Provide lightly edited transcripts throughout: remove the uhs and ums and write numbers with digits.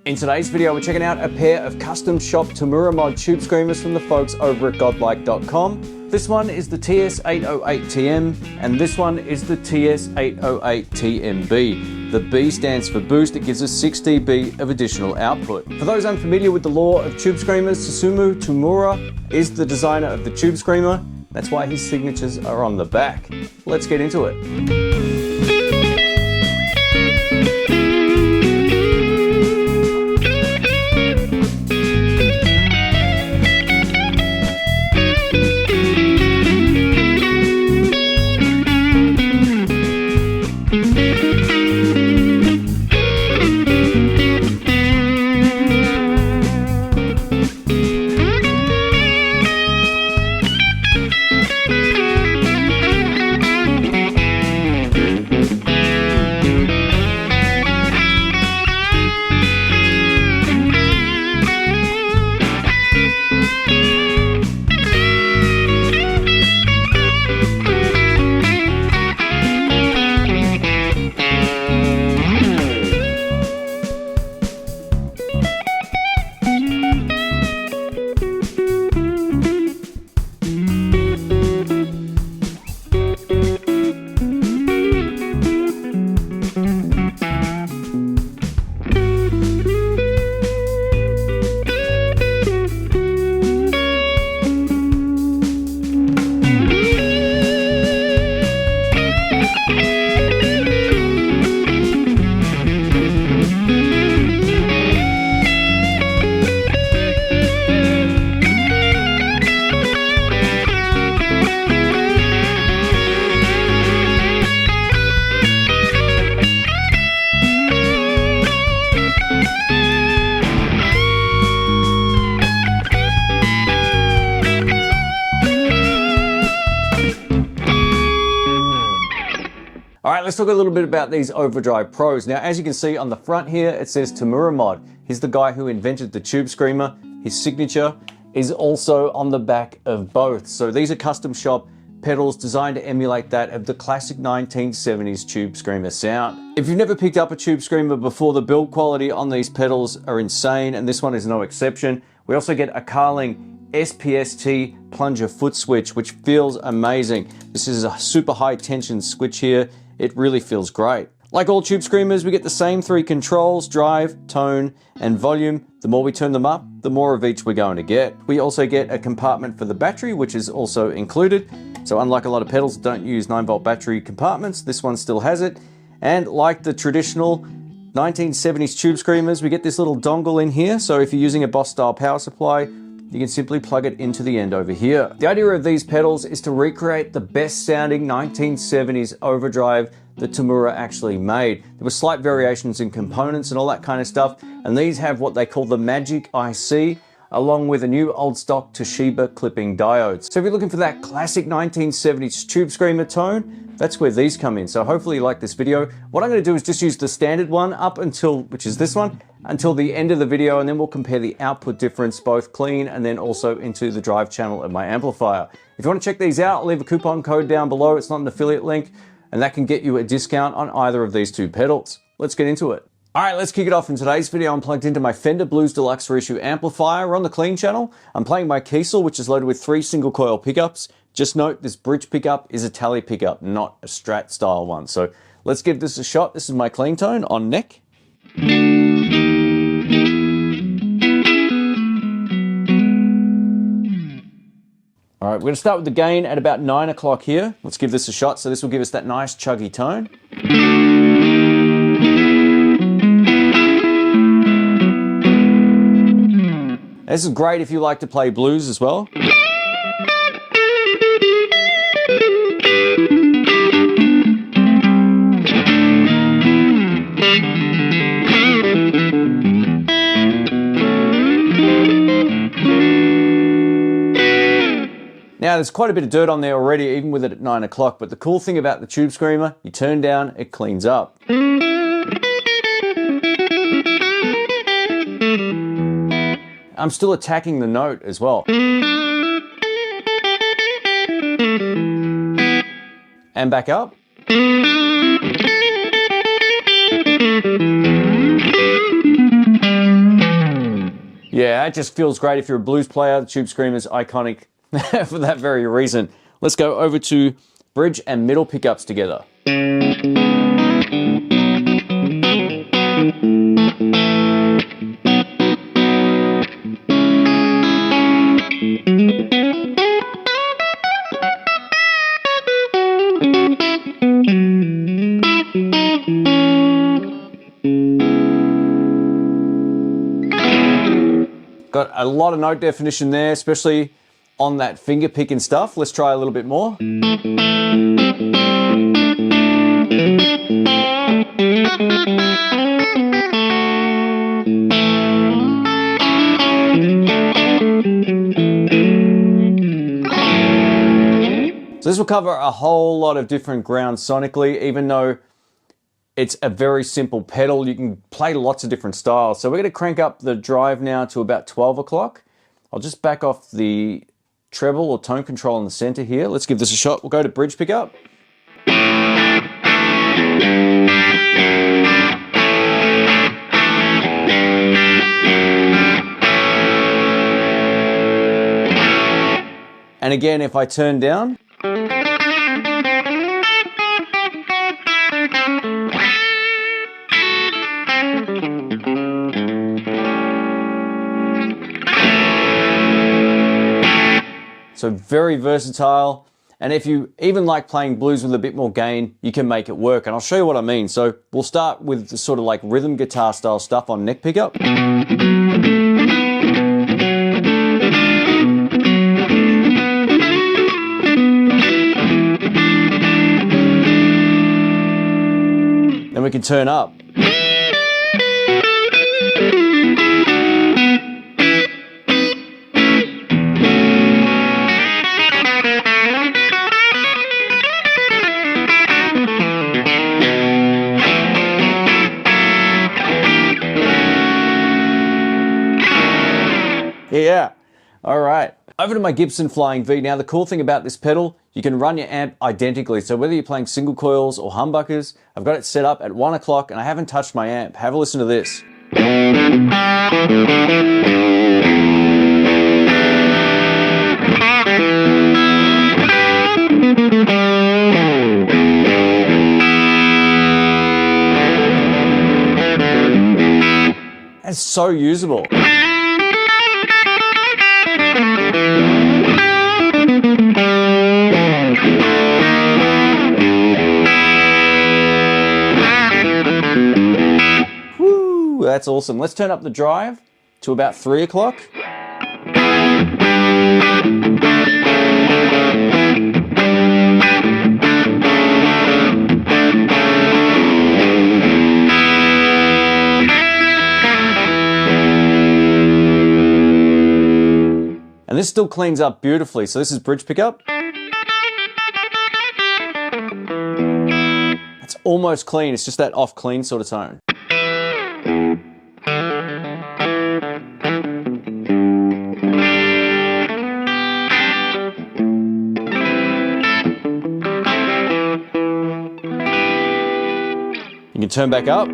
In today's video, we're checking out a pair of custom shop Tamura mod tube screamers from the folks over at godlike.com. This one is the TS808TM and this one is the TS808TMB. The B stands for boost. It gives us 6 dB of additional output. For those unfamiliar with the lore of tube screamers, Susumu Tamura is the designer of the tube screamer. That's why his signatures are on the back. Let's get into it. All right, let's talk a little bit about these Overdrive Pros. Now, as you can see on the front here, it says Tamura mod. He's the guy who invented the tube screamer. His signature is also on the back of both. So these are custom shop pedals designed to emulate that of the classic 1970s tube screamer sound. If you've never picked up a tube screamer before, the build quality on these pedals are insane, and this one is no exception. We also get a Carling SPST plunger foot switch, which feels amazing. This is a super high tension switch here. It really feels great. Like all tube screamers, we get the same 3 controls: drive, tone, and volume. The more we turn them up, the more of each we're going to get. We also get a compartment for the battery, which is also included. So unlike a lot of pedals that don't use 9-volt battery compartments, this one still has it. And like the traditional 1970s tube screamers, we get this little dongle in here. So if you're using a Boss style power supply, you can simply plug it into the end over here. The idea of these pedals is to recreate the best sounding 1970s overdrive that Tamura actually made. There were slight variations in components and all that kind of stuff, and these have what they call the Magic IC, along with a new old stock Toshiba clipping diodes. So if you're looking for that classic 1970s tube screamer tone, that's where these come in. So hopefully you like this video. What I'm going to do is just use the standard one up until, which is this one, until the end of the video, and then we'll compare the output difference, both clean and then also into the drive channel of my amplifier. If you want to check these out, I'll leave a coupon code down below. It's not an affiliate link, and that can get you a discount on either of these two pedals. Let's get into it. All right, let's kick it off. In today's video, I'm plugged into my Fender Blues Deluxe Reissue amplifier. We're on the clean channel. I'm playing my Kiesel, which is loaded with 3 single coil pickups. Just note, this bridge pickup is a tally pickup, not a Strat style one. So let's give this a shot. This is my clean tone on neck. All right, we're gonna start with the gain at about 9 o'clock here. Let's give this a shot. So this will give us that nice chuggy tone. This is great if you like to play blues as well. Now there's quite a bit of dirt on there already, even with it at 9 o'clock, but the cool thing about the tube screamer, you turn down, it cleans up. I'm still attacking the note as well. And back up. Yeah, it just feels great if you're a blues player. The Tube Screamer's iconic for that very reason. Let's go over to bridge and middle pickups together. Got a lot of note definition there, especially on that finger pick and stuff. Let's try a little bit more. So this will cover a whole lot of different grounds sonically, even though it's a very simple pedal. You can play lots of different styles. So we're gonna crank up the drive now to about 12 o'clock. I'll just back off the treble or tone control in the center here. Let's give this a shot. We'll go to bridge pickup. And again, if I turn down, so very versatile. And if you even like playing blues with a bit more gain, you can make it work. And I'll show you what I mean. So we'll start with the sort of like rhythm guitar style stuff on neck pickup. Then we can turn up. Yeah, all right. Over to my Gibson Flying V. Now the cool thing about this pedal, you can run your amp identically. So whether you're playing single coils or humbuckers, I've got it set up at 1 o'clock and I haven't touched my amp. Have a listen to this. It's so usable. Woo, that's awesome. Let's turn up the drive to about 3 o'clock. And this still cleans up beautifully. So this is bridge pickup. It's almost clean. It's just that off clean sort of tone. You can turn back up.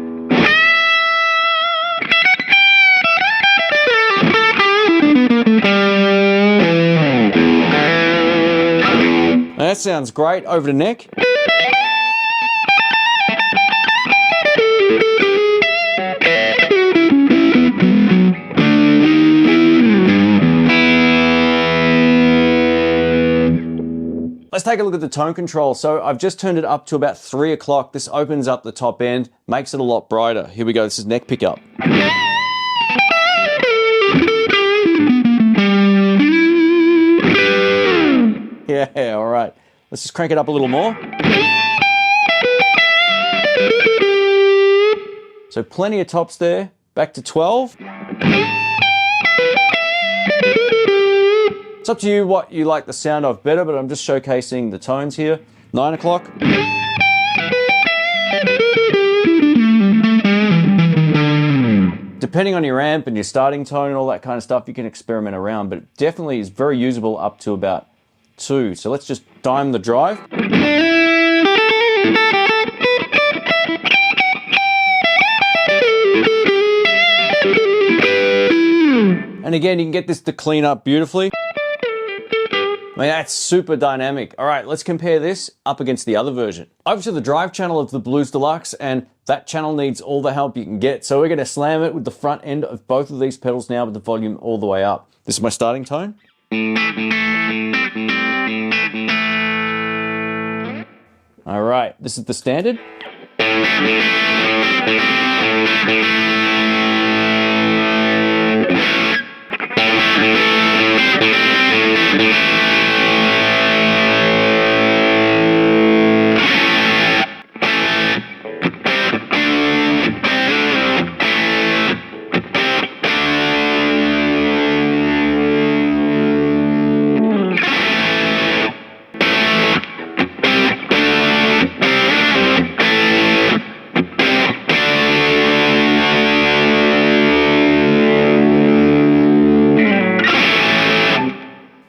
That sounds great. Over to neck. Let's take a look at the tone control. So I've just turned it up to about 3 o'clock. This opens up the top end, makes it a lot brighter. Here we go. This is neck pickup. Yeah, all right. Let's just crank it up a little more. So plenty of tops there. Back to 12. It's up to you what you like the sound of better, but I'm just showcasing the tones here. 9 o'clock. Depending on your amp and your starting tone and all that kind of stuff, you can experiment around, but it definitely is very usable up to about 2. So let's just dime the drive. And again, you can get this to clean up beautifully. I mean, that's super dynamic. All right, let's compare this up against the other version. Over to the drive channel of the Blues Deluxe, and that channel needs all the help you can get. So we're gonna slam it with the front end of both of these pedals now with the volume all the way up. This is my starting tone. All right, this is the standard.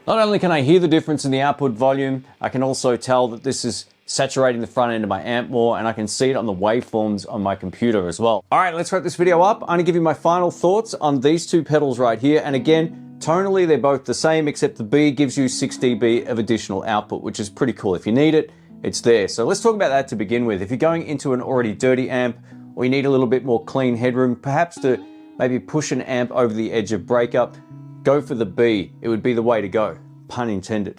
Not only can I hear the difference in the output volume, I can also tell that this is saturating the front end of my amp more, and I can see it on the waveforms on my computer as well. All right, let's wrap this video up. I'm gonna give you my final thoughts on these two pedals right here. And again, tonally, they're both the same, except the B gives you 6 dB of additional output, which is pretty cool. If you need it, it's there. So let's talk about that to begin with. If you're going into an already dirty amp, or you need a little bit more clean headroom, perhaps to maybe push an amp over the edge of breakup, go for the B. It would be the way to go. Pun intended.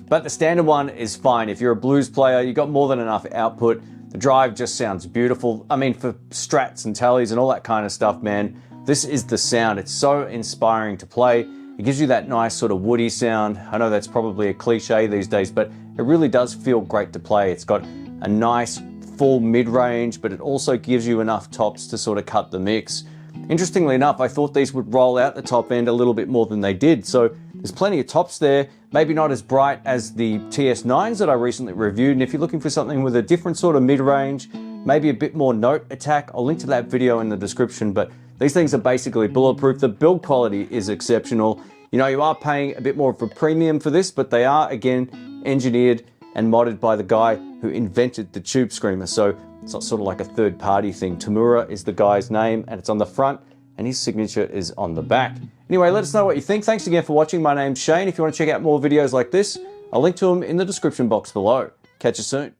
But the standard one is fine. If you're a blues player, you got more than enough output. The drive just sounds beautiful. I mean, for strats and tallies and all that kind of stuff, man, this is the sound. It's so inspiring to play. It gives you that nice sort of woody sound. I know that's probably a cliche these days, but it really does feel great to play. It's got a nice full mid-range, but it also gives you enough tops to sort of cut the mix. Interestingly enough, I thought these would roll out the top end a little bit more than they did. So there's plenty of tops there, maybe not as bright as the TS9s that I recently reviewed. And if you're looking for something with a different sort of mid-range, maybe a bit more note attack, I'll link to that video in the description. But these things are basically bulletproof. The build quality is exceptional. You know, you are paying a bit more of a premium for this, but they are, again, engineered and modded by the guy who invented the Tube Screamer. So it's not sort of like a third-party thing. Tamura is the guy's name, and it's on the front, and his signature is on the back. Anyway, let us know what you think. Thanks again for watching. My name's Shane. If you want to check out more videos like this, I'll link to them in the description box below. Catch you soon.